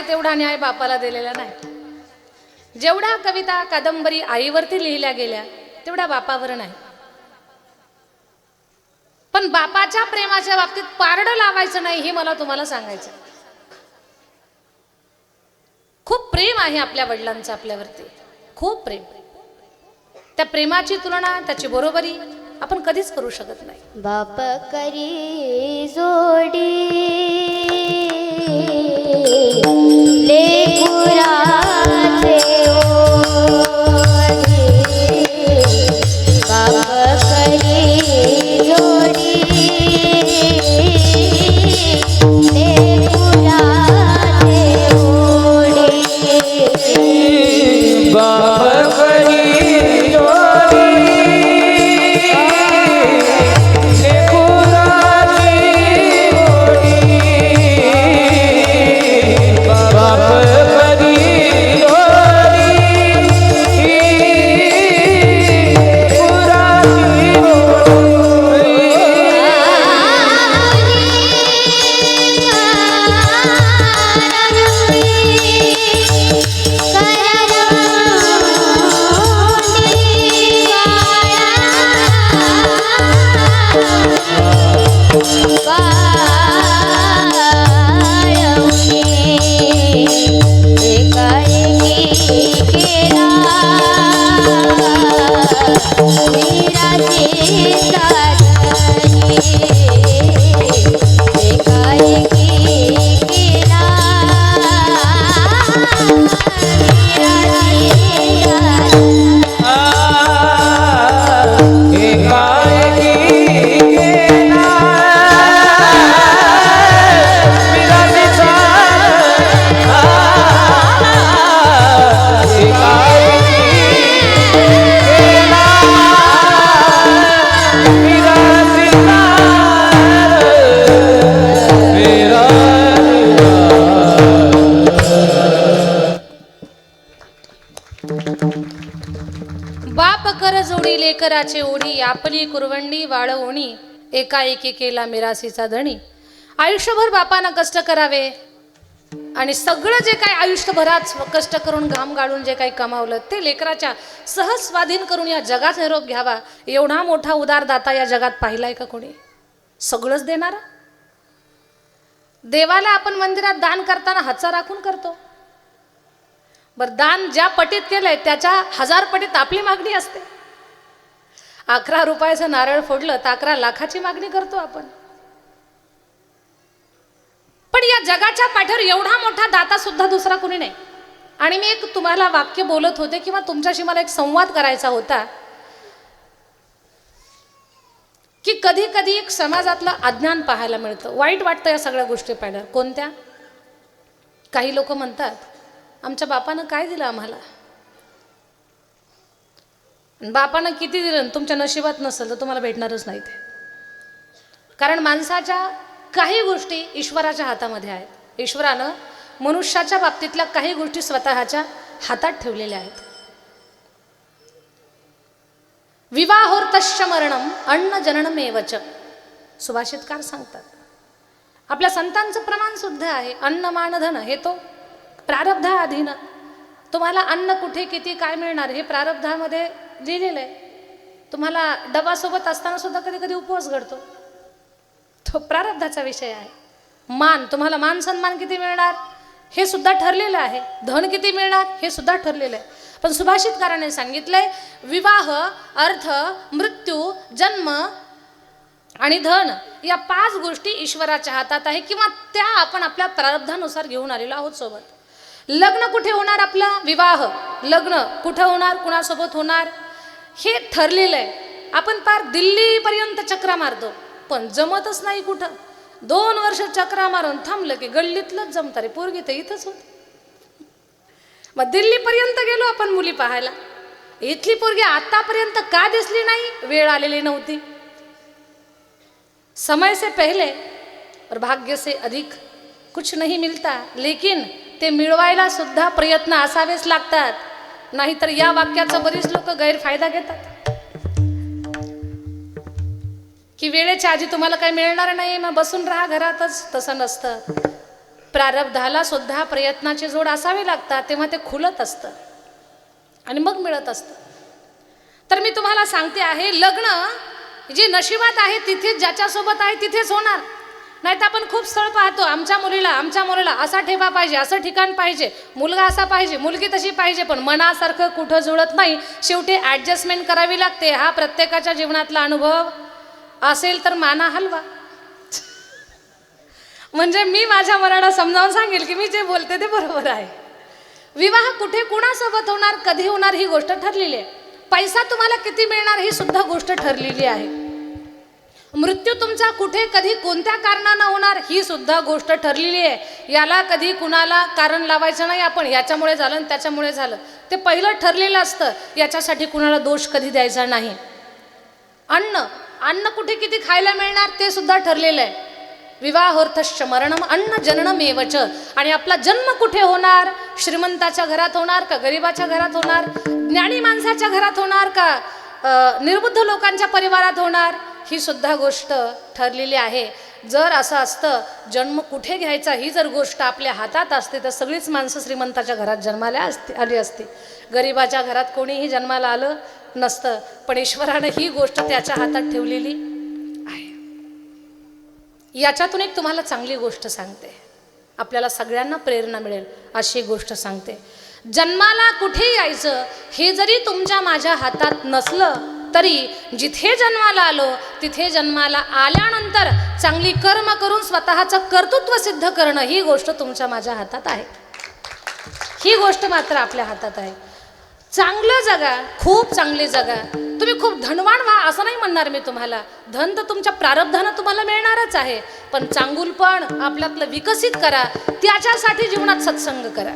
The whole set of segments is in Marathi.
तेवढा न्याय बापाला दिलेला नाही. जेवढ्या कविता कादंबरी आईवरती लिहिल्या गेल्या तेवढ्या बापावर नाही. पण बापाच्या प्रेमाच्या बाबतीत पारडं लावायचं नाही हे मला तुम्हाला सांगायचं. खूप प्रेम आहे आपल्या वडिलांचं आपल्यावरती, खूप प्रेम. त्या प्रेमाची तुलना, त्याची बरोबरी आपण कधीच करू शकत नाही. बाप करी जोडी लेकुराचे ओढे, बाप करी जोडी लेकुराचे ओढे, बाप करी जोडी लेकुराची ओढी, बाप करी जोडी लेकुराची ओढी. बाप कर जोडी लेकराचे ओढी, आपली कुरवंडी वाळवणी, एकाएकी केला मिरासीचा धणी. आयुष्यभर बापानं कष्ट करावे आणि सगळं जे काही आयुष्यभरात कष्ट करून घाम गाळून जे काही कमावलं ते लेकराच्या सहज स्वाधीन करून या जगात निरोप घ्यावा. एवढा मोठा उदारदाता या जगात पाहिलाय का कोणी? सगळंच देणारा. देवाला आपण मंदिरात दान करताना हातचा राखून करतो. बर, दान ज्या पटीत केलंय त्याच्या 1000 पटीत आपली मागणी असते. 11 रुपयाचं नारळ फोडलं तर 11 लाखाची मागणी करतो आपण. पण या जगाच्या पाठीवर एवढा मोठा दाता सुद्धा दुसरा कोणी नाही. आणि मी एक तुम्हाला वाक्य बोलत होते किंवा तुमच्याशी मला एक संवाद करायचा होता की कधी कधी एक समाजातलं अज्ञान पाहायला मिळतं. वाईट वाटतं या सगळ्या गोष्टी पाहिल्यावर. कोणत्या? काही लोक म्हणतात आमच्या बापानं काय दिलं आम्हाला, बापानं किती दिलं, तुमच्या नशिबात नसेल तर तुम्हाला भेटणारच नाही ते. कारण माणसाच्या काही गोष्टी ईश्वराच्या हातामध्ये आहेत. ईश्वरानं मनुष्याच्या बाबतीतल्या काही गोष्टी स्वतःच्या हातात ठेवलेल्या आहेत. विवाहोर्तश्च मरणम अन्न जननमेवच, सुभाषितकार सांगतात. आपल्या संतांचं प्रमाण सुद्धा आहे. अन्न मान धन हे तो प्रारब्धाधीन. तुम्हाला अन्न कुठे किती काय मिळणार हे प्रारब्धामध्ये लिहिलेलं आहे. तुम्हाला डबासोबत असताना सुद्धा कधी कधी उपवास घडतो, तो प्रारब्धाचा विषय आहे. मान, तुम्हाला मान सन्मान किती मिळणार हे सुद्धा ठरलेलं आहे. धन किती मिळणार हे सुद्धा ठरलेलं आहे. पण सुभाषितकाराने सांगितलंय विवाह, अर्थ, मृत्यू, जन्म आणि धन या 5 गोष्टी ईश्वराच्या हातात आहे किंवा त्या आपण आपल्या प्रारब्धानुसार घेऊन आलेलो आहोत सोबत. लग्न कुठे होणार आपलं? विवाह, लग्न कुठं होणार, कुणासोबत होणार हे ठरलेलं आहे. आपण पार दिल्लीपर्यंत चक्रा मारतो पण जमतच नाही कुठं. 2 वर्ष चक्रा मारून थांबलं की गल्लीतलंच जमतं रे, पोरगी तर इथंच होती. मग दिल्लीपर्यंत गेलो आपण मुली पाहायला, इथली पोरगी आतापर्यंत का दिसली नाही? वेळ आलेली नव्हती. समय से पहले और भाग्य से अधिक कुछ नहीं मिलता, लेकिन ते मिळवायला सुद्धा प्रयत्न असावेच लागतात. नाहीतर या वाक्याचा बरीच लोक गैरफायदा घेतात की वेळेच्या आधी तुम्हाला काही मिळणार नाही मग बसून राहा घरातच. तसं नसतं. प्रारब्धाला सुद्धा प्रयत्नाची जोड असावी लागतात, तेव्हा ते खुलत असतं आणि मग मिळत असतं. तर मी तुम्हाला सांगते आहे, लग्न जे नशिबात आहे तिथेच, ज्याच्यासोबत आहे तिथेच होणार. नाही तर आपण खूप स्थळ पाहतो, आमच्या मुलीला असा ठेवा पाहिजे, असं ठिकाण पाहिजे, मुलगा असा पाहिजे, मुलगी तशी पाहिजे, पण मनासारखं कुठं जुळत नाही. शेवटी ॲडजस्टमेंट करावी लागते. हा प्रत्येकाच्या जीवनातला अनुभव असेल तर माना हलवा. म्हणजे मी माझ्या मनाला समजावून सांगेल की मी जे बोलते ते बरोबर आहे. विवाह कुठे कुणासोबत होणार, कधी होणार ही गोष्ट ठरलेली आहे. पैसा तुम्हाला किती मिळणार ही सुद्धा गोष्ट ठरलेली आहे. मृत्यू तुमचा कुठे, कधी, कोणत्या कारणानं होणार ही सुद्धा गोष्ट ठरलेली आहे. याला कधी कुणाला कारण लावायचं नाही आपण, याच्यामुळे झालं आणि त्याच्यामुळे झालं, ते पहिलं ठरलेलं असतं. याच्यासाठी कुणाला दोष कधी द्यायचा नाही. अन्न कुठे किती खायला मिळणार ते सुद्धा ठरलेलं आहे. विवाहोर्थश्च मरणम अन्न जननमेवच. आणि आपला जन्म कुठे होणार, श्रीमंताच्या घरात होणार का गरीबाच्या घरात होणार, ज्ञानी माणसाच्या घरात होणार का निर्बुद्ध लोकांच्या परिवारात होणार, ही सुद्धा गोष्ट ठरलेली आहे. जर असं असतं, जन्म कुठे घ्यायचा ही जर गोष्ट आपल्या हातात असते तर सगळीच माणसं श्रीमंताच्या घरात जन्माला आली असती, गरीबाच्या घरात कोणीही जन्माला आलं नसतं. पण ईश्वरानं ही गोष्ट त्याच्या हातात ठेवलेली आहे. याच्यातून एक तुम्हाला चांगली गोष्ट सांगते, आपल्याला सगळ्यांना प्रेरणा मिळेल अशी गोष्ट सांगते. जन्माला कुठे यायचं हे जरी तुमच्या माझ्या हातात नसलं तरी जिथे जन्माला आलो तिथे जन्माला आल्यानंतर चांगली कर्म करून स्वतःचं कर्तृत्व सिद्ध करणं ही गोष्ट तुमच्या माझ्या हातात आहे. ही गोष्ट मात्र आपल्या हातात आहे. चांगलं जगा, खूप चांगले जगा. तुम्ही खूप धनवान व्हा असं नाही म्हणणार मी तुम्हाला, धन तर तुमच्या प्रारब्धानं तुम्हाला मिळणारच आहे, पण चांगुलपण आपल्यातलं विकसित करा. त्याच्यासाठी जीवनात सत्संग करा.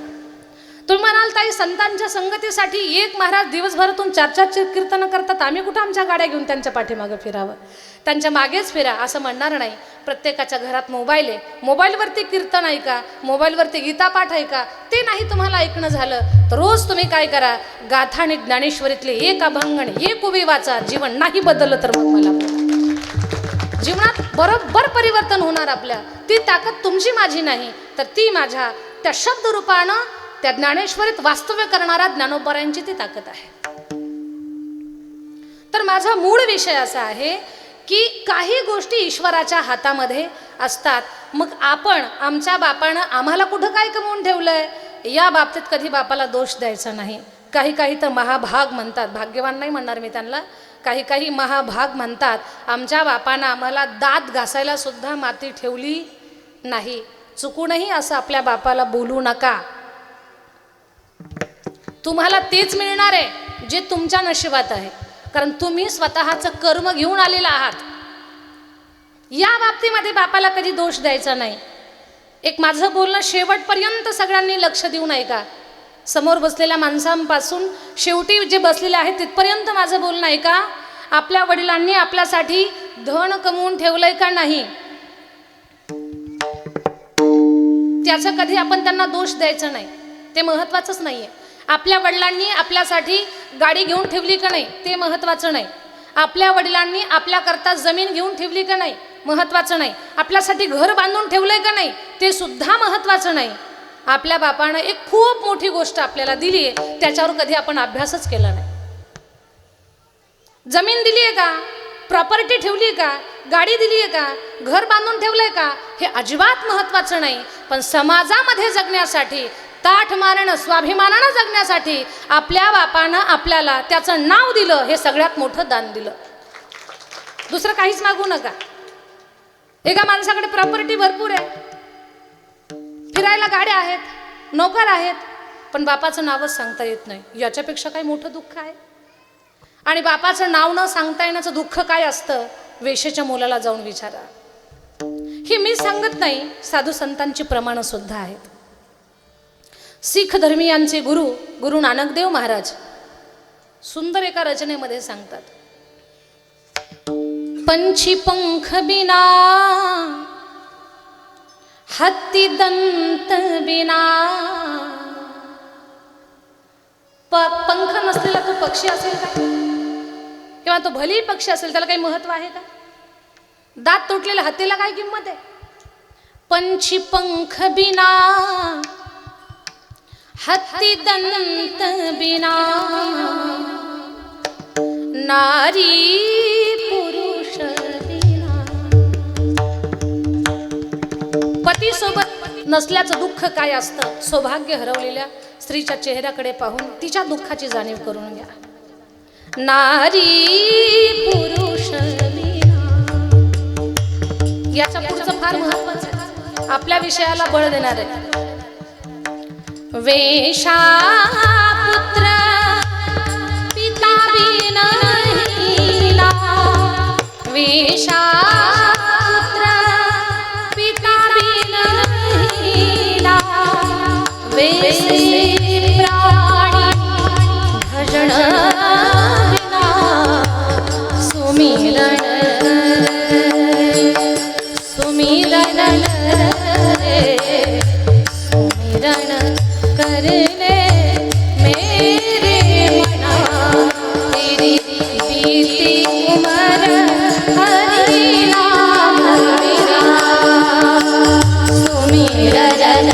तुम्ही म्हणाल ताई संतांच्या संगतीसाठी एक महाराज दिवसभरातून 4-4 कीर्तनं करतात, आम्ही कुठं आमच्या गाड्या घेऊन त्यांच्या पाठीमागं फिरावं, त्यांच्या मागेच फिरा असं म्हणणार नाही. प्रत्येकाच्या घरात मोबाईल आहे, मोबाईलवरती कीर्तन ऐका, मोबाईलवरती गीतापाठ ऐका. ते नाही तुम्हाला ऐकणं झालं तर रोज तुम्ही काय करा, गाथा आणि ज्ञानेश्वरीतले एक अभंग आणि एक उभी वाचा. जीवन नाही बदललं तर मग मला बोला. जीवनात बरोबर परिवर्तन होणार. आपल्या ती ताकद तुमची माझी नाही तर ती माझ्या त्या शब्दरूपानं त्या ज्ञानेश्वरीत वास्तव्य करणारा ज्ञानोबरायांची ती ताकद आहे. तर माझा मूळ विषय असा आहे की काही गोष्टी ईश्वराच्या हातामध्ये असतात. मग आपण, आमच्या बापानं आम्हाला कुठं काय कमवून ठेवलंय या बाबतीत कधी बापाला दोष द्यायचा नाही. काही तर महाभाग म्हणतात, भाग्यवान नाही म्हणणार मी त्यांना, काही महाभाग म्हणतात. आमच्या बापानं आम्हाला दात घासायला सुद्धा माती ठेवली नाही. चुकूनही असं आपल्या बापाला बोलू नका. तुम्हाला तेच मिळणार आहे जे तुमच्या नशिबात आहे, कारण तुम्ही स्वतःचं कर्म घेऊन आलेला आहात. या बाबतीमध्ये बापाला कधी दोष द्यायचा नाही. एक माझं बोलणं शेवटपर्यंत सगळ्यांनी लक्ष देऊन ऐका. समोर बसलेल्या माणसांपासून शेवटी जे बसलेले आहेत तिथपर्यंत माझं बोलणं ऐका. आपल्या वडिलांनी आपल्यासाठी धन कमवून ठेवलंय का नाही त्याचा कधी आपण त्यांना दोष द्यायचा नाही, ते महत्त्वाचंच नाहीये. आपल्या वडिलांनी आपल्यासाठी गाडी घेऊन ठेवली का नाही ते महत्त्वाचं नाही. आपल्या वडिलांनी आपल्याकरता जमीन घेऊन ठेवली का नाही महत्त्वाचं नाही. आपल्यासाठी घर बांधून ठेवलंय का नाही ते सुद्धा महत्त्वाचं नाही. आपल्या बापानं एक खूप मोठी गोष्ट आपल्याला दिली आहे, त्याच्यावर कधी आपण अभ्यासच केला नाही. जमीन दिली आहे का, प्रॉपर्टी ठेवली आहे का, गाडी दिली आहे का, घर बांधून ठेवलंय का हे अजिबात महत्त्वाचं नाही. पण समाजामध्ये जगण्यासाठी, ताठ मारणं, स्वाभिमानानं जगण्यासाठी आपल्या बापानं आपल्याला त्याचं नाव दिलं, हे सगळ्यात मोठं दान दिलं. दुसरं काहीच मागू नका. एका माणसाकडे प्रॉपर्टी भरपूर आहे, फिरायला गाड्या आहेत, नोकर आहेत, पण बापाचं नावच सांगता येत नाही. याच्यापेक्षा काही मोठं दुःख आहे? आणि बापाचं नाव न सांगता येण्याचं दुःख काय असतं वेश्येच्या मुलाला जाऊन विचारा. हे मी सांगत नाही, साधू संतांची प्रमाणं सुद्धा आहेत. शीख धर्मीयांचे गुरु नानकदेव महाराज सुंदर एका रचनेमध्ये सांगतात, पंछी पंख बिना हत्ती दंत बिना. पंख नसलेला तो पक्षी असेल का, किंवा तो भली पक्षी असेल त्याला काही महत्व आहे का? दात तुटलेल्या हत्तीला काय किंमत आहे? पंछी पंख बिना हत्ती दंत बिना नारी पुरुष बिना. पती सोबत नसल्याचं दुःख काय असतं, सौभाग्य हरवलेल्या स्त्रीच्या चेहऱ्याकडे पाहून तिच्या दुःखाची जाणीव करून घ्या. नारी पुरुष बिना. याच्या पुढचं फार महत्वाचं आहे, आपल्या विषयाला बळ देणार आहे. वेशा पुत्र पिता बिनहीला. वेशा पुत्र पिता बिनहीला. वेसे प्राणी भजन बिना सुमिरन सुमिरन सुमिरन करने मेरे मना. तेरी बीती उमर हरि नाम बिना सुमिरन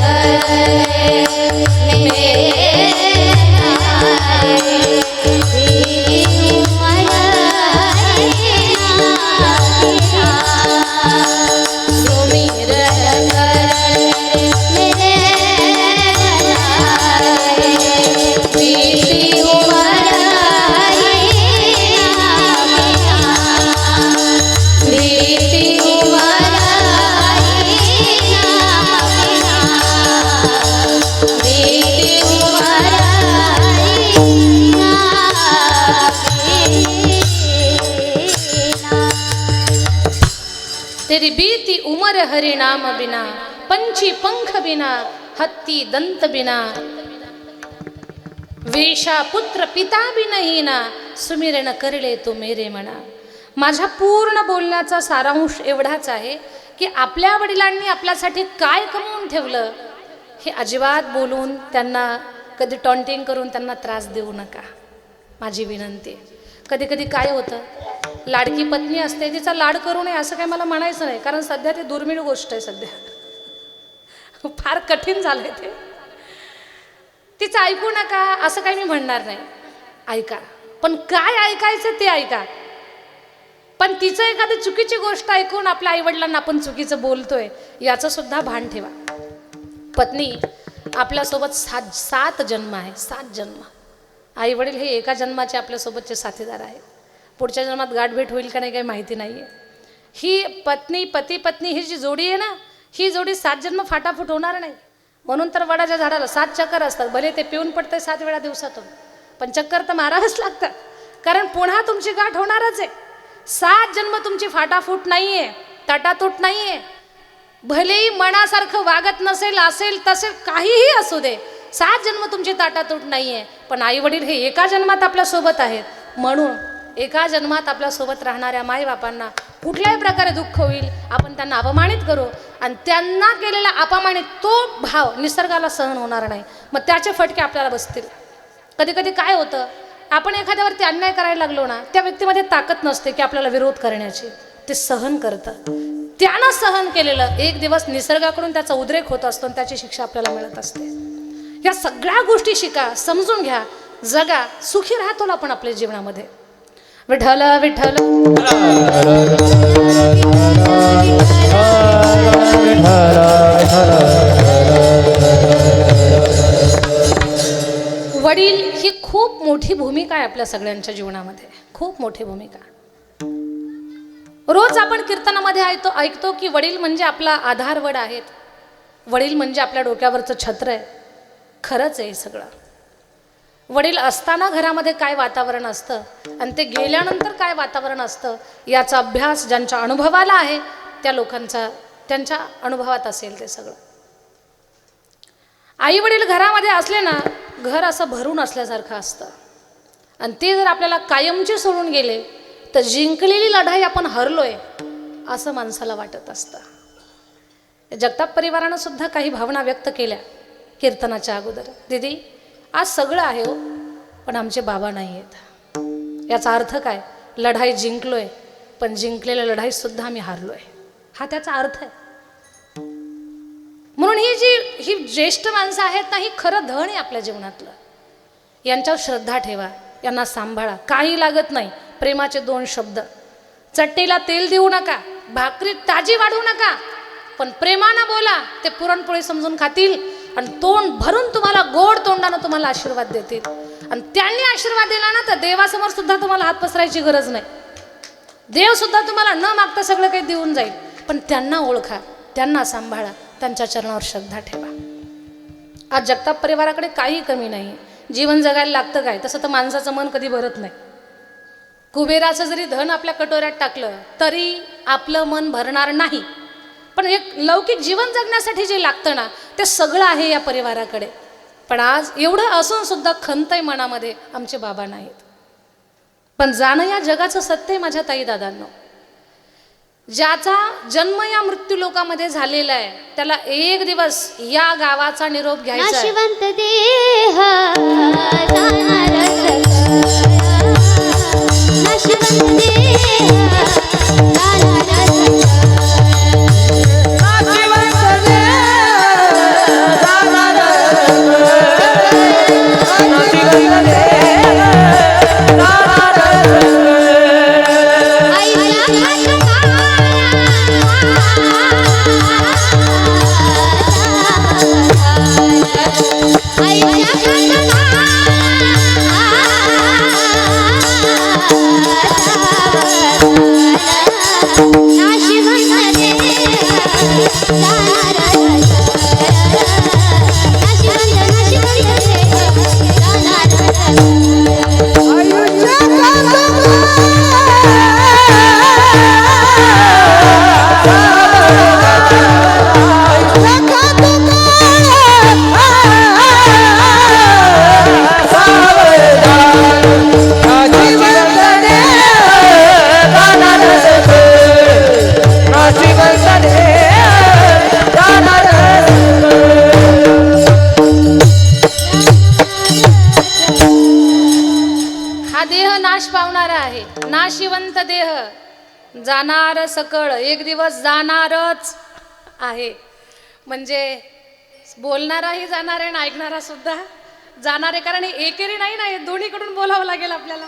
तेरी बीती उमर हरि नाम बिना. पंछी पंख बिना हत्ती दंत बिना. वेशा पुत्र पिता बिनहीना सुमिरन करले तू मेरे मना. माझ्या पूर्ण बोलण्याचा सारांश एवढाच आहे की आपल्या वडिलांनी आपल्यासाठी काय कमवून ठेवलं हे अजिबात बोलून त्यांना कधी टॉन्टिंग करून त्यांना त्रास देऊ नका, माझी विनंती. कधी कधी काय होतं, लाडकी पत्नी असते तिचा लाड करू नये असं काय मला म्हणायचं नाही, कारण सध्या ती दुर्मिळ गोष्ट आहे. सध्या फार कठीण झालंय ते. तिचं ऐकू नका असं काही मी म्हणणार नाही, ऐका, पण काय ऐकायचं ते ऐका. पण तिचं एखादी चुकीची गोष्ट ऐकून आपल्या आईवडिलांना आपण चुकीचं बोलतोय याचं सुद्धा भान ठेवा. पत्नी आपल्यासोबत सात जन्म आहे, 7 जन्म. आई वडील हे एका जन्माचे आपल्यासोबतचे साथीदार आहेत. पुढच्या जन्मात गाठभेट होईल का नाही काही माहिती नाही आहे. ही पत्नी पती पत्नी ही जी जोडी आहे ना, ही जोडी 7 जन्म फाटाफूट होणार नाही. म्हणून तर वडाच्या झाडाला 7 चक्कर असतात. भले ते पिऊन पडते 7 वेळा दिवसातून, पण चक्कर तर मारावंच लागतात, कारण पुन्हा तुमची गाठ होणारच आहे. 7 जन्म तुमची फाटाफूट नाही आहे, तटातूट नाही आहे. भलेही मनासारखं वागत नसेल, असेल तसेल काहीही असू दे, 7 जन्म तुमची ताटातूट नाही आहे. पण आई वडील हे एका जन्मात आपल्यासोबत आहेत. म्हणून एका जन्मात आपल्यासोबत राहणाऱ्या माईबापांना कुठल्याही प्रकारे दुःख होईल, आपण त्यांना अपमानित करू आणि त्यांना केलेला अपमानित तो भाव निसर्गाला सहन होणार नाही. मग त्याचे फटके आपल्याला बसतील. कधी कधी काय होतं, आपण एखाद्यावरती अन्याय करायला लागलो ना, त्या व्यक्तीमध्ये ताकद नसते की आपल्याला विरोध करण्याची. ते सहन करतं. त्यानं सहन केलेलं एक दिवस निसर्गाकडून त्याचा उद्रेक होत असतो आणि त्याची शिक्षा आपल्याला मिळत असते. या सगळ्या गोष्टी शिका, समजून घ्या, जगा, सुखी राहतो आपण आपल्या जीवनामध्ये. विठ्ठल विठ्ठल वडील ही खूप मोठी भूमिका आहे आपल्या सगळ्यांच्या जीवनामध्ये, खूप मोठी भूमिका. रोज आपण कीर्तनामध्ये ऐकतो की वडील म्हणजे आपला आधारवड आहेत, वडील म्हणजे आपल्या डोक्यावरचं छत्र आहे. खरंच आहे सगळं. वडील असताना घरामध्ये काय वातावरण असतं आणि ते गेल्यानंतर काय वातावरण असतं याचा अभ्यास ज्यांच्या अनुभवाला आहे त्या लोकांचा, त्यांच्या अनुभवात असेल ते सगळं. आई वडील घरामध्ये असले ना, घर असं भरून असल्यासारखं असतं. आणि ते जर आपल्याला कायमचे सोडून गेले तर जिंकलेली लढाई आपण हरलोय असं माणसाला वाटत असतं. जगताप परिवारानं सुद्धा काही भावना व्यक्त केल्या कीर्तनाच्या अगोदर. दीदी आज सगळं आहे हो, पण आमचे बाबा नाही आहेत. याचा अर्थ काय, लढाई जिंकलोय पण जिंकलेल्या लढाईत सुद्धा आम्ही हारलोय, हा त्याचा अर्थ आहे. ही ही ज्येष्ठ माणसं आहेत ना, ही खरं धन आहे आपल्या जीवनातलं. यांच्यावर श्रद्धा ठेवा, यांना सांभाळा. काही लागत नाही. प्रेमाचे 2 शब्द. चटणीला तेल देऊ नका, भाकरी ताजी वाढवू नका, पण प्रेमानं बोला. ते पुरणपोळी समजून खातील आणि तोंड भरून तुम्हाला गोड तोंडानं तुम्हाला आशीर्वाद देतील. आणि त्यांनी आशीर्वाद दिला ना, तर देवासमोर सुद्धा तुम्हाला हात पसरायची गरज नाही. देव सुद्धा तुम्हाला न मागता सगळं काही देऊन जाईल. पण त्यांना ओळखा, त्यांना सांभाळा, त्यांच्या चरणावर श्रद्धा ठेवा. आज जगताप परिवाराकडे काही कमी नाही. जीवन जगायला लागतं काय, तसं तर माणसाचं मन कधी भरत नाही. कुबेराचं जरी धन आपल्या कटोऱ्यात टाकलं तरी आपलं मन भरणार नाही. पण एक लौकिक जीवन जगण्यासाठी जे लागतं ना, ते सगळं आहे या परिवाराकडे. पण आज एवढं असून सुद्धा खंतय मनामध्ये, आमचे बाबा नाहीत. पण जाणं या जगाचं सत्य आहे माझ्या ताई दादांनो. ज्याचा जन्म या मृत्यू लोकामध्ये झालेला आहे, त्याला एक दिवस या गावाचा निरोप घ्यायचा आहे. नाशिवंत देह जाणार नाशिवंत देह नाशिवंत देह जाणार सकळ, एक दिवस जाणारच आहे. म्हणजे बोलणाराही जाणार आहे आणि ऐकणारा सुद्धा जाणार आहे. कारण एकेरी नाही ना, दोन्हीकडून बोलावं लागेल आपल्याला.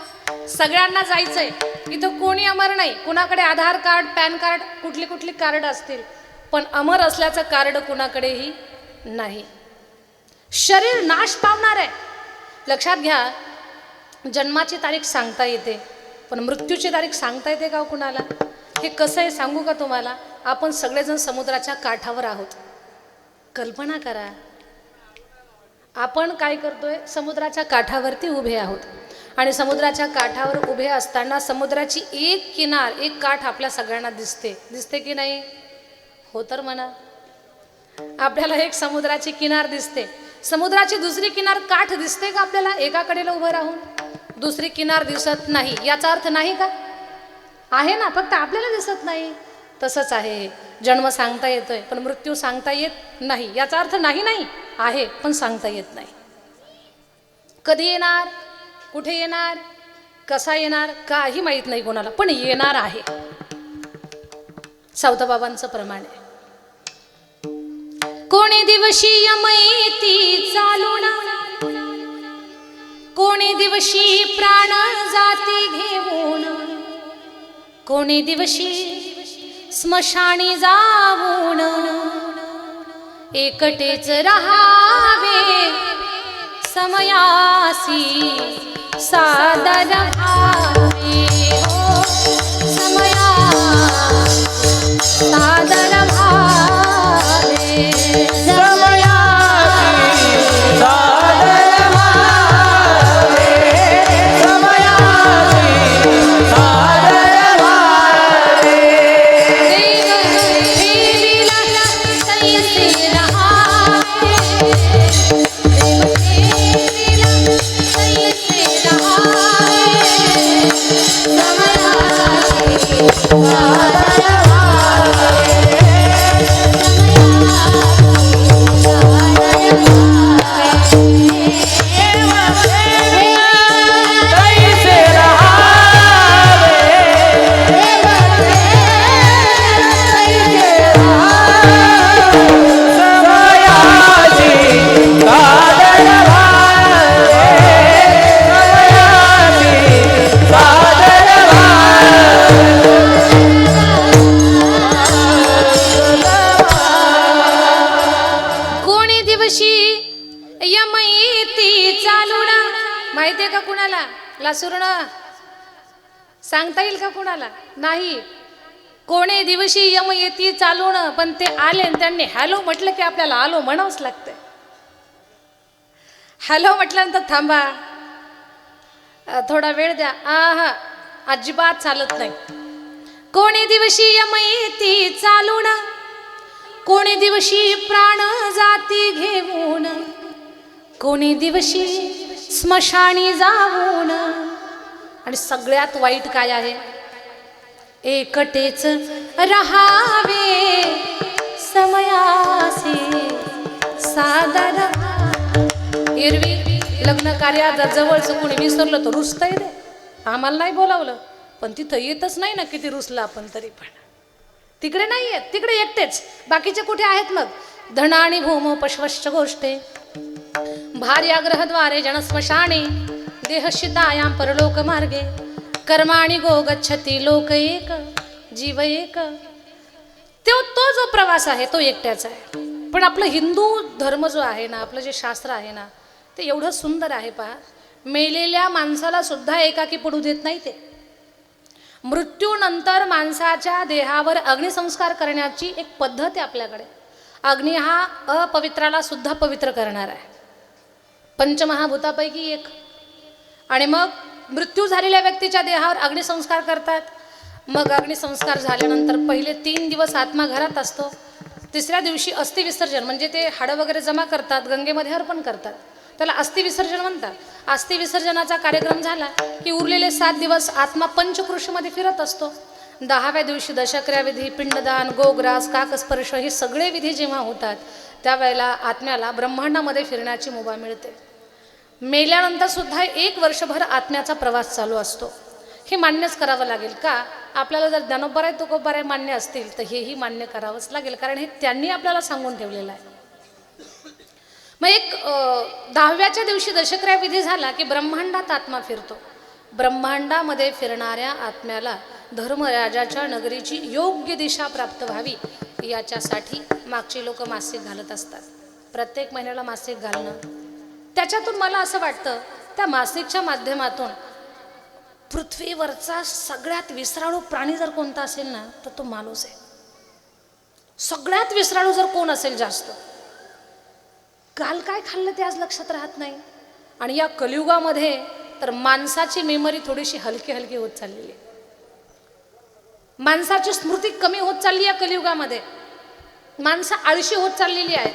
सगळ्यांना जायचंय. इथं कोणी अमर नाही. कुणाकडे आधार कार्ड, पॅन कार्ड, कुठली कुठली कार्ड असतील, पण अमर असल्याचं कार्ड कुणाकडेही नाही. शरीर नाश पावणार आहे. लक्षात घ्या, जन्माची तारीख सांगता येते, पण मृत्यूची तारीख सांगता येते का कुणाला? हे कसं आहे सांगू का तुम्हाला? आपण सगळेजण समुद्राच्या काठावर आहोत. कल्पना करा, आपण काय करतोय? समुद्राच्या काठावरती उभे आहोत आणि समुद्राच्या काठावर उभे असताना समुद्राची एक किनार, एक काठ आपल्या सगळ्यांना दिसते. दिसते की नाही? हो तर म्हणा. आपल्याला एक समुद्राची किनार दिसते. समुद्राची दुसरी किनार काठ दिसते का आपल्याला? एका कडेला उभं राहून दुसरी किनार दिसत नाही. याचा अर्थ नाही का? आहे ना, फक्त आपल्याला दिसत नाही. तसंच आहे. जन्म सांगता येतोय पण मृत्यू सांगता येत नाही. याचा अर्थ नाही नाही आहे पण सांगता येत नाही. कधी येणार, कुठे येणार, कसा येणार, काही माहीत नाही कोणाला, पण येणार आहे. सावताबाबांचं प्रमाण आहे. कोणी दिवशी यमैती चालून, कोणी दिवशी प्राण जाती घेऊन, कोणी दिवशी स्मशानी जाऊन, एकटेच रहावे समयासी सादर भावे. हो समयासी सादर भावे. Bye. यमयेती चालून, माहितीये का कुणाला? लासूर्ण सांगता येईल का कुणाला? नाही. कोणे दिवशी यम येती चालून, पण ते आले आणि त्यांनी हॅलो म्हटलं की आपल्याला आलो म्हणावंच लागतंय. हॅलो म्हटल्यानंतर थांबा, थोडा वेळ द्या, आहा अजिबात चालत नाही. कोणे दिवशी यम येती चालून, कोणे दिवशी प्राण जाती घेऊन, कोणी दिवशी स्मशानी जाऊन. आणि सगळ्यात वाईट काय आहे? एकटेच रहावे समयासी सादर. एरवी लग्न कार्यात जर जवळचं कोणी विसरलं तर रुसतंय रे, आम्हाला नाही बोलावलं, पण तिथं येतच नाही ना. किती रुसलं आपण तरी पण तिकडे नाही येत, तिकडे एकटेच. बाकीचे कुठे आहेत मग? धन आणि भूम पश्वश्च गोष्टे भार्याग्रहद्वारे जनस्मशाने देहशितायां परलोक मार्गे कर्माणि गो गच्छति लोक एक जीव एक. तो जो प्रवास आहे तो एकट्याचा आहे. पण आपलं हिंदू धर्म जो आहे ना, आपलं जे शास्त्र आहे ना, ते एवढं सुंदर आहे. पहा, मेलेल्या माणसाला सुद्धा एकाकी पडू देत नाही. ते मृत्यूनंतर माणसाच्या देहावर अग्निसंस्कार करण्याची एक पद्धत आहे आपल्याकडे. अग्नी हा अपवित्राला सुद्धा पवित्र करणार आहे, पंचमहाभूतापैकी एक. आणि मग मृत्यू झालेल्या व्यक्तीच्या देहावर अग्निसंस्कार करतात. मग अग्निसंस्कार झाल्यानंतर पहिले 3 दिवस आत्मा घरात असतो. तिसऱ्या दिवशी अस्थि विसर्जन, म्हणजे ते हाडं वगैरे जमा करतात, गंगेमध्ये अर्पण करतात, त्याला अस्थि विसर्जन म्हणतात. अस्थि विसर्जनाचा कार्यक्रम झाला की उरलेले 7 दिवस आत्मा पंचकृषीमध्ये फिरत असतो. 10व्या दिवशी दशक्रिया विधी, पिंडदान, गोग्रास, काकस्पर्श हे सगळे विधी जेव्हा होतात त्यावेळेला आत्म्याला ब्रह्मांडामध्ये फिरण्याची मुभा मिळते. मेल्यानंतर सुद्धा 1 वर्षभर आत्म्याचा प्रवास चालू असतो. हे मान्यच करावं लागेल का? आपल्याला जर ज्ञानोबराय तुकोबराय मान्य असतील तर हेही मान्य करावंच लागेल, कारण हे त्यांनी आपल्याला सांगून ठेवलेलं आहे. मग 10व्याच्या दिवशी दशक्रिया विधी झाला की ब्रह्मांडात आत्मा फिरतो. ब्रह्मांडामध्ये फिरणाऱ्या आत्म्याला धर्मराजाच्या नगरीची योग्य दिशा प्राप्त व्हावी याच्यासाठी मागची लोक मासिक घालत असतात. प्रत्येक महिन्याला मासिक घालणं, त्याच्यातून मला असं वाटतं त्या मासिकच्या माध्यमातून पृथ्वीवरचा सगळ्यात विसराळू प्राणी जर कोणता असेल ना तर तो माणूस आहे. सगळ्यात विसराळू जर कोण असेल जास्त, काल काय खाल्लं ते आज लक्षात राहत नाही. आणि या कलियुगामध्ये तर माणसाची मेमरी थोडीशी हलकी हलकी होत चाललेली आहे. माणसाची स्मृती कमी होत चालली या कलियुगामध्ये. माणसं आळशी होत चाललेली आहेत.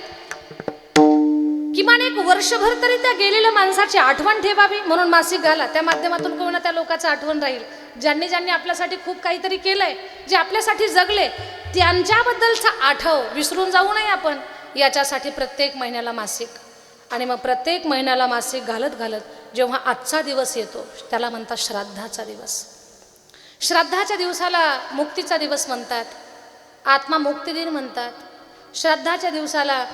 किमान 1 वर्षभर तरी त्या गेलेल्या माणसाची आठवण ठेवावी म्हणून मासिक घाला. त्या माध्यमातून कोणा त्या लोकांचं आठवण राहील, ज्यांनी ज्यांनी आपल्यासाठी खूप काहीतरी केलंय, जे आपल्यासाठी जगले, त्यांच्याबद्दलचा आठव विसरून जाऊ नये आपण. याच्यासाठी प्रत्येक महिन्याला मासिक, आणि मग प्रत्येक महिन्याला मासिक घालत घालत जेव्हा आजचा दिवस येतो त्याला म्हणतात श्राद्धाचा दिवस. श्राद्धाच्या दिवसाला मुक्तीचा दिवस म्हणतात, आत्मा मुक्ती दिन म्हणतात. श्राद्धाच्या दिवसाला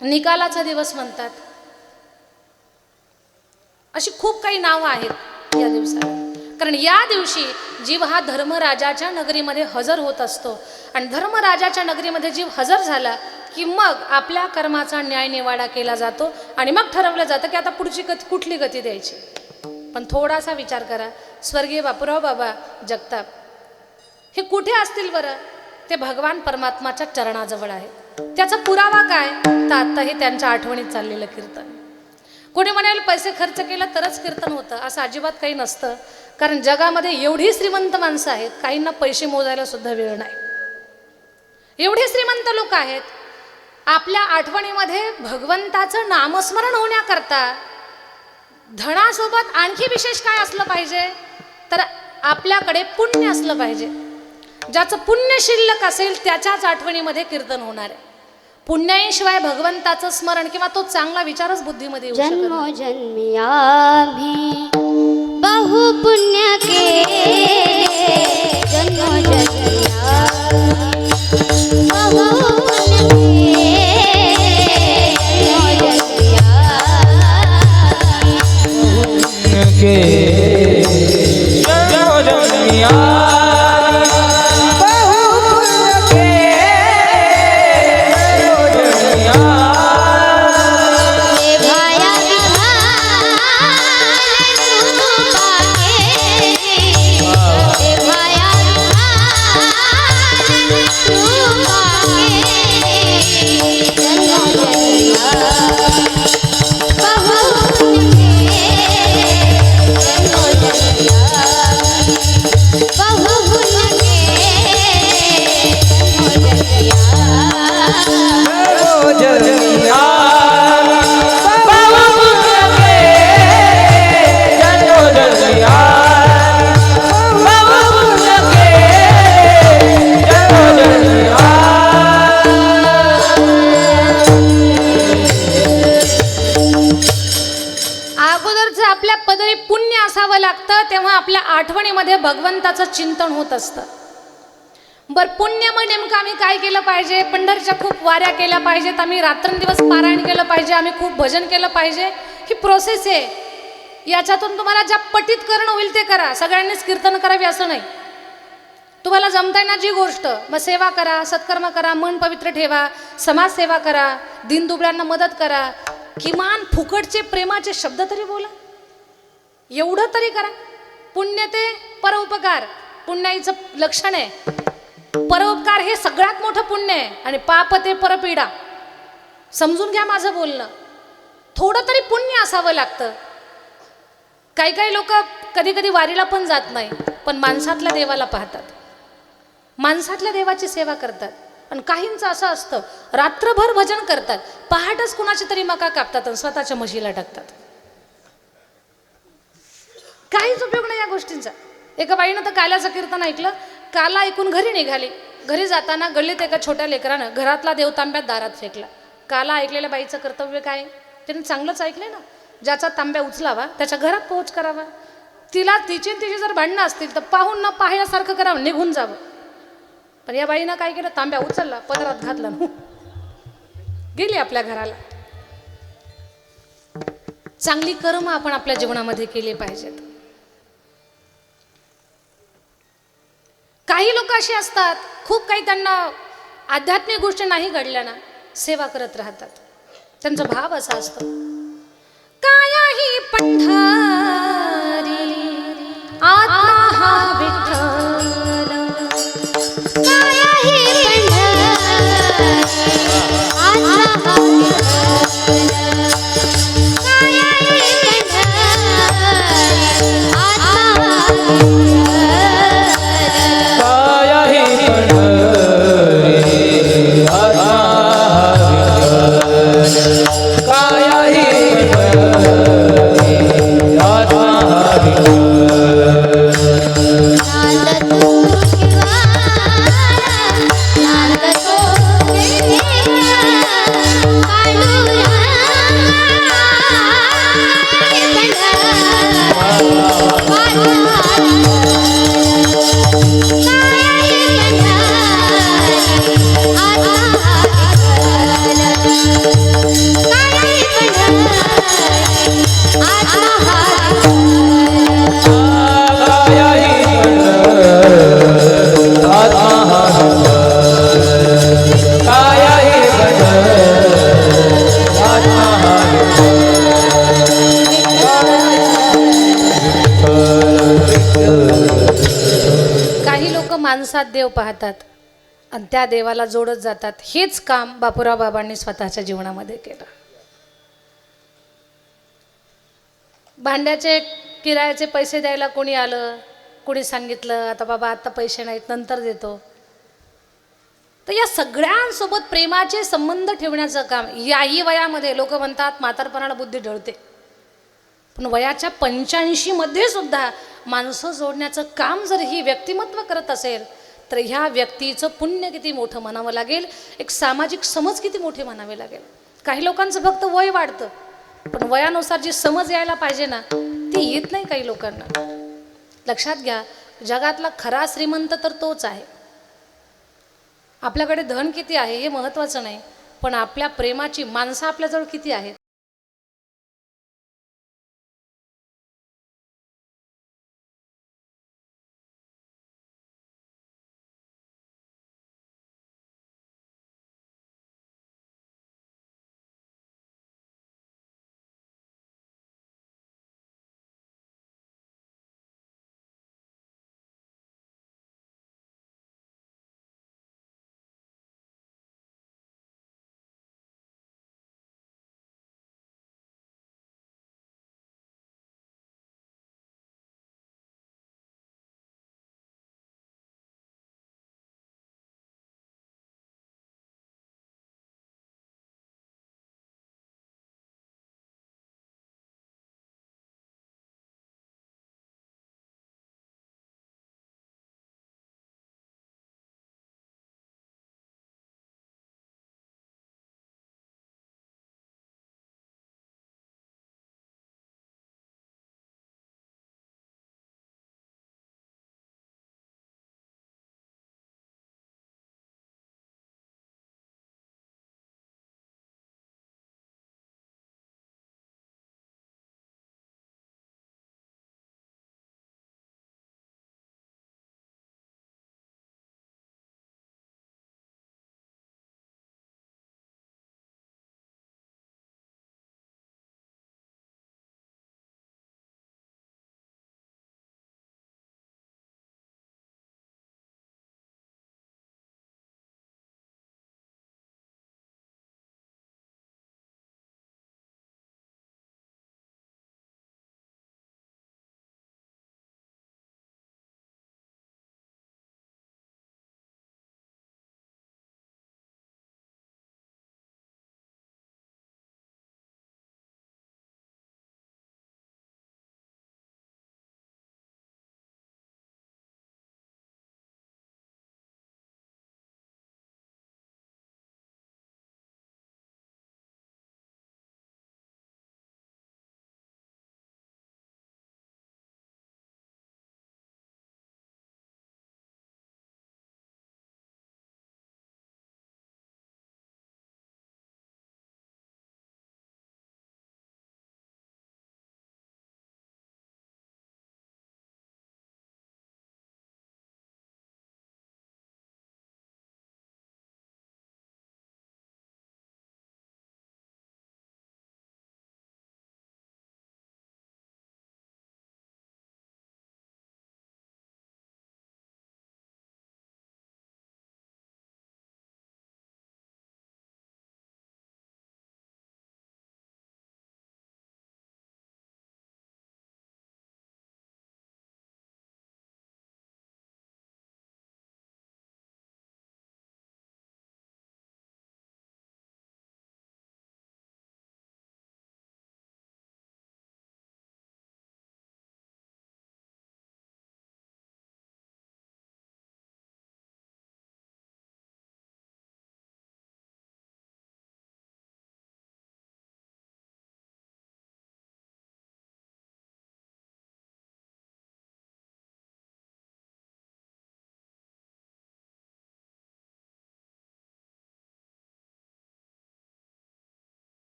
निकालाचा दिवस म्हणतात. अशी खूप काही नावं आहेत या दिवसाला. कारण या दिवशी जीव हा धर्मराजाच्या नगरीमध्ये हजर होत असतो. आणि धर्मराजाच्या नगरीमध्ये जीव हजर झाला की मग आपल्या कर्माचा न्याय निवाडा केला जातो. आणि मग ठरवलं जातं की आता पुढची कुठली गती द्यायची. पण थोडासा विचार करा, स्वर्गीय बापूराव बाबा जगताप हे कुठे असतील बरं? ते भगवान परमात्माच्या चरणाजवळ आहे. त्याचा पुरावा काय? तर आता हे त्यांच्या आठवणीत चाललेलं कीर्तन. कोणी म्हणाल पैसे खर्च केला तरच कीर्तन होतं, असं अजिबात काही नसतं. कारण जगामध्ये एवढी श्रीमंत माणसं आहेत, काहींना पैसे मोजायला सुद्धा वेळ नाही. एवढे श्रीमंत लोक आहेत, आपल्या आठवणीमध्ये भगवंताचं नामस्मरण होण्याकरता धनासोबत आणखी विशेष काय असलं पाहिजे? तर आपल्याकडे पुण्य असलं पाहिजे. ज्याचं पुण्य शिल्लक असेल त्याच्याच आठवणीमध्ये कीर्तन होणार आहे. पुण्याशिवाय भगवंताचं स्मरण किंवा तो चांगला विचारच बुद्धीमध्ये येऊ शकत नाही. जन्मोजन्मी आम्ही बहु पुण्य केले, जन्मोजन्मी आम्ही बहु पुण्य केले, अगोदरचं आपल्या पदरी पुण्य असावं लागतं, तेव्हा आपल्या आठवणीमध्ये भगवंताचं चिंतन होत असतं. बर पुण्य मग नेमकं आम्ही काय केलं पाहिजे? पंढरीच्या खूप वाऱ्या केल्या पाहिजेत, आम्ही रात्रंदिवस पारायण केलं पाहिजे, आम्ही खूप भजन केलं पाहिजे. ही प्रोसेस आहे. याच्यातून तुम्हाला ज्या पटीत करणं होईल ते करा. सगळ्यांनीच कीर्तन करावे असं नाही. तुम्हाला जमताय ना जी गोष्ट, मग सेवा करा, सत्कर्म करा, मन पवित्र ठेवा, समाजसेवा करा, दीनदुबळ्यांना मदत करा, किमान फुकटचे प्रेमाचे शब्द तरी बोला, एवढं तरी करा. पुण्य ते परोपकार, पुण्याईचं लक्षण आहे. परोपकार हे सगळ्यात मोठं पुण्य आहे. आणि पाप ते परपीडा. समजून घ्या माझं बोलणं. थोडं तरी पुण्य असावं लागतं. काही काही लोक कधी कधी वारीला पण जात नाही, पण माणसातल्या देवाला पाहतात, माणसातल्या देवाची सेवा करतात. आणि काहींचं असं असतं, रात्रभर भजन करतात, पहाटच कुणाची तरी मका कापतात आणि स्वतःच्या म्हशीला टाकतात. काहीच उपयोग नाही या गोष्टींचा. एका बाईनं तर काल्याचं कीर्तन ऐकलं, काला ऐकून घरी निघाली. घरी जाताना गल्लीत एका छोट्या लेकरानं घरातला देव तांब्यात दारात फेकला. काला ऐकलेल्या बाईचं कर्तव्य काय? त्याने चांगलंच ऐकलंय ना, ज्याचा तांब्या उचलावा त्याच्या घरात पोहोच करावा. तिची जर भांडणं असतील तर पाहून न पाहिल्यासारखं करावं, निघून जावं. पण या बाईनं काय केलं? तांब्या उचलला, पदरात घातला, गेली आपल्या घराला. चांगली कर्म आपण आपल्या जीवनामध्ये केली पाहिजेत. काही लोक अशी असतात, खूप काही त्यांना आध्यात्मिक गोष्टी नाही घडल्या ना, सेवा करत राहतात. त्यांचा भाव असा असतो, कायाही पंढरी आत्मा हा विठ्ठल, कायाही पंढरी आत्मा हा विठ्ठल, कायाही पंढरी आत्मा हा विठ्ठल, कायाही पंढरी आत्मा कायाही पंढरी आत्मा नांद तू किंवा नांद तो पांडुरंग काही लोक माणसात देव पाहतात आणि त्या देवाला जोडत जातात. हेच काम बापूराव बाबांनी स्वतःच्या जीवनामध्ये केलं. भांड्याचे किरायाचे पैसे द्यायला कोणी आलं, कोणी सांगितलं आता बाबा आता पैसे नाहीत नंतर देतो, तर या सगळ्यांसोबत प्रेमाचे संबंध ठेवण्याचं काम. याही वयामध्ये लोक म्हणतात म्हातारपणाला बुद्धी ढळते, पण वयाच्या 85 मध्ये सुद्धा माणसं जोडण्याचं काम जर ही व्यक्तिमत्व करत असेल तर ह्या व्यक्तीचं पुण्य किती मोठं म्हणावं लागेल, एक सामाजिक समज किती मोठी म्हणावी लागेल. काही लोकांचं फक्त वय वाढतं, पण वयानुसार जी समज यायला पाहिजे ना ती येत नाही काही लोकांना. लक्षात घ्या, जगातला खरा श्रीमंत तर तोच आहे. आपल्याकडे धन किती आहे हे महत्त्वाचं नाही, पण आपल्या प्रेमाची माणसं आपल्याजवळ किती आहेत